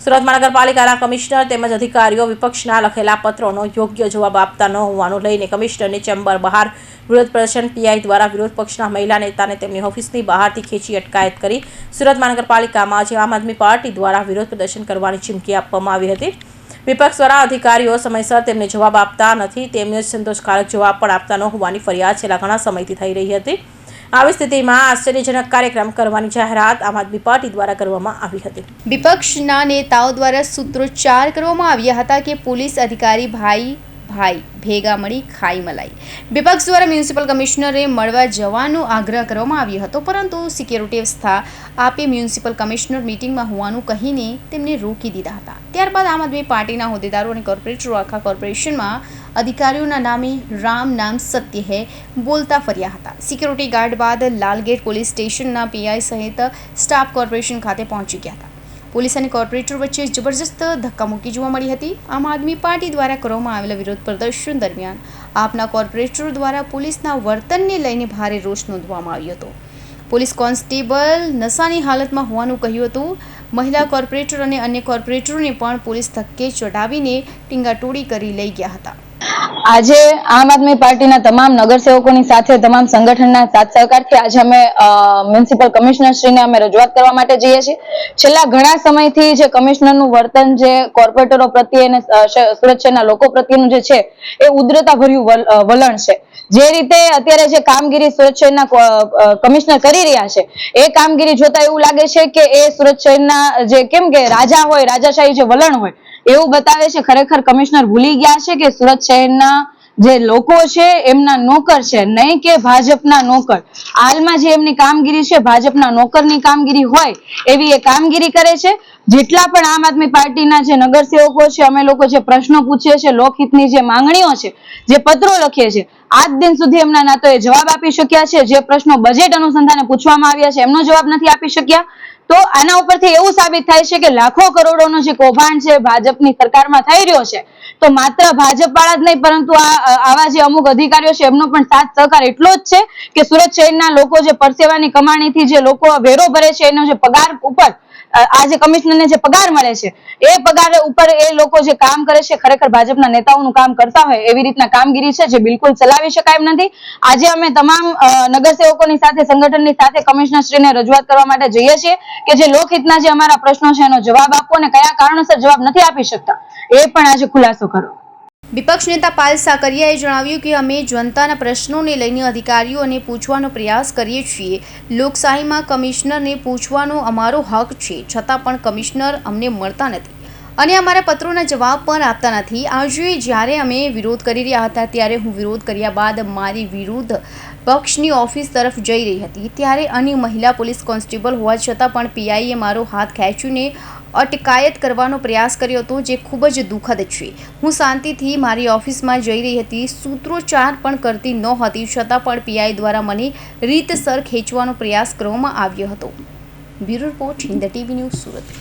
સુરત મહાનગરપાલિકાના કમિશનર તેમજ અધિકારીઓ વિપક્ષના લખેલા પત્રોનો યોગ્ય જવાબ આપતા ન હોવાનું લઈને કમિશનરની ચેમ્બર બહાર વિરોધ પ્રદર્શન પીઆઈ દ્વારા વિરોધ પક્ષના મહિલા નેતાને તેમની ઓફિસની બહારથી ખેંચી અટકાયત કરી સુરત મહાનગરપાલિકામાં આજે આમ આદમી પાર્ટી દ્વારા વિરોધ પ્રદર્શન કરવાની ચીમકી આપવામાં આવી હતી। વિપક્ષ દ્વારા અધિકારીઓ સમયસર તેમને જવાબ આપતા નથી, તેમને સંતોષકારક જવાબ પણ આપતા ન હોવાની ફરિયાદ છેલ્લા ઘણા સમયથી થઈ રહી હતી। આવી સ્થિતિમાં આશ્ચર્યજનક કાર્યક્રમ કરવાની જાહેરાત આમ આદમી પાર્ટી દ્વારા કરવામાં આવી હતી। વિપક્ષના નેતાઓ દ્વારા સૂત્રોચ્ચાર કરવામાં આવ્યા હતા કે પોલીસ અધિકારી ભાઈ ભેગા મળી ખાઈ મલાઈ। વિપક્ષ દ્વારા મ્યુનિસિપલ કમિશનરે મળવા જવાનો આગ્રહ કરવામાં આવ્યો હતો, પરંતુ સિક્યોરિટી વ્યવસ્થા આપી મ્યુનિસિપલ કમિશનર મીટિંગમાં હોવાનું કહીને તેમને રોકી દીધા હતા। ત્યારબાદ આમ આદમી પાર્ટીના હોદ્દેદારો અને કોર્પોરેટરો આખા કોર્પોરેશનમાં અધિકારીઓના નામે રામ નામ સત્ય હૈ બોલતા ફર્યા હતા। સિક્યોરિટી ગાર્ડ બાદ લાલગેટ પોલીસ સ્ટેશનના પીઆઈ સહિત સ્ટાફ કોર્પોરેશન ખાતે પહોંચી ગયા હતા। પોલીસ અને કોર્પોરેટર વચ્ચે જબરજસ્ત ધક્કામુક્કી જોવા મળી હતી। આમ આદમી પાર્ટી દ્વારા કરવામાં આવેલા વિરોધ પ્રદર્શન દરમિયાન આપના કોર્પોરેટરો દ્વારા પોલીસના વર્તનને લઈને ભારે રોષ નોંધવામાં આવ્યો હતો। પોલીસ કોન્સ્ટેબલ નશાની હાલતમાં હોવાનું કહ્યું હતું। મહિલા કોર્પોરેટર અને અન્ય કોર્પોરેટરોને પણ પોલીસ ધક્કે ચડાવીને ટીંગાટોળી કરી લઈ ગયા હતા। આજે આમ આદમી પાર્ટીના તમામ નગરસેવકોની સાથે તમામ સંગઠનના સાથ સહકારથી આજે અમે મ્યુનિસિપલ કમિશનર શ્રીને અમે રજૂઆત કરવા માટે જઈએ છીએ। છેલ્લા ઘણા સમયથી જે કમિશનરનું વર્તન જે કોર્પોરેટરો પ્રત્યે અને સુરત શહેરના લોકો પ્રત્યેનું જે છે એ ઉદ્રતા ભર્યું વલણ છે। જે રીતે અત્યારે જે કામગીરી સુરત શહેરના કમિશનર કરી રહ્યા છે એ કામગીરી જોતા એવું લાગે છે કે એ સુરત શહેરના જે કેમ કે રાજા હોય, રાજાશાહી જે વલણ હોય એવું બતાવે છે। ખરેખર કમિશનર ભૂલી ગયા છે કે સુરત શહેરના જે લોકો છે એમના નોકર છે, નહીં કે ભાજપના નોકર। હાલમાં જે એમની કામગીરી છે ભાજપના નોકરની કામગીરી હોય એવી એ કામગીરી કરે છે। જેટલા પણ આમ આદમી પાર્ટીના જે નગરસેવકો છે, અમે લોકો જે પ્રશ્નો પૂછીએ છીએ, લોકહિતની જે માંગણીઓ છે, જે પત્રો લખીએ છીએ, આજ દિન સુધી એમના ના તો એ જવાબ આપી શક્યા છે। જે પ્રશ્નો બજેટ અનુસંધાને પૂછવામાં આવ્યા છે એમનો જવાબ નથી આપી શક્યા। તો આના ઉપરથી એવું સાબિત થાય છે કે લાખો કરોડોનો જે કૌભાંડ છે ભાજપની સરકારમાં થઈ રહ્યો છે, તો માત્ર ભાજપ વાળા જ નહીં પરંતુ આવા જે અમુક અધિકારીઓ છે એમનો પણ સાથ સહકાર એટલો જ છે કે સુરત શહેરના લોકો જે પરસેવાની કમાણીથી જે લોકો વેરો ભરે છે એનો જે પગાર ઉપર આ જે કમિશનરને જે પગાર મળે છે એ પગાર ઉપર એ લોકો જે કામ કરે છે ખરેખર ભાજપના નેતાઓનું કામ કરતા હોય એવી રીતના કામગીરી છે જે બિલકુલ ચલાવી શકાય એમ નથી। આજે અમે તમામ નગરસેવકોની સાથે સંગઠનની સાથે કમિશનર શ્રીને રજૂઆત કરવા માટે જઈએ છીએ કે જે લોકહિતના જે અમારા પ્રશ્નો છે એનો જવાબ આપો અને કયા કારણોસર જવાબ નથી આપી શકતા એ પણ આજે ખુલાસો કરો। વિપક્ષ નેતા પાલ સાકરિયાએ જણાવ્યું કે અમે જનતાના પ્રશ્નોને લઈને અધિકારીઓને પૂછવાનો પ્રયાસ કરીએ છીએ। લોકશાહીમાં કમિશનરને પૂછવાનો અમારો હક છે, છતાં પણ કમિશનર અમને મળતા નથી અને અમારા પત્રોના જવાબ પણ આપતા નથી। આજે જ્યારે અમે વિરોધ કરી રહ્યા હતા ત્યારે હું વિરોધ કર્યા બાદ મારી વિરુદ્ધ પક્ષની ઓફિસ તરફ જઈ રહી હતી ત્યારે અન્ય મહિલા પોલીસ કોન્સ્ટેબલ હોવા છતાં પણ પીઆઈએ મારો હાથ ખેંચીને અટકાયત કરવાનો પ્રયાસ કર્યો હતો, જે ખૂબ જ દુઃખદ છે। હું શાંતિથી મારી ઓફિસમાં જઈ રહી હતી, સૂત્રોચ્ચાર પણ કરતી નહોતી, છતાં પણ પીઆઈ દ્વારા મને રીતસર ખેંચવાનો પ્રયાસ કરવામાં આવ્યો હતો। Bureau report, Hind TV news, Surat.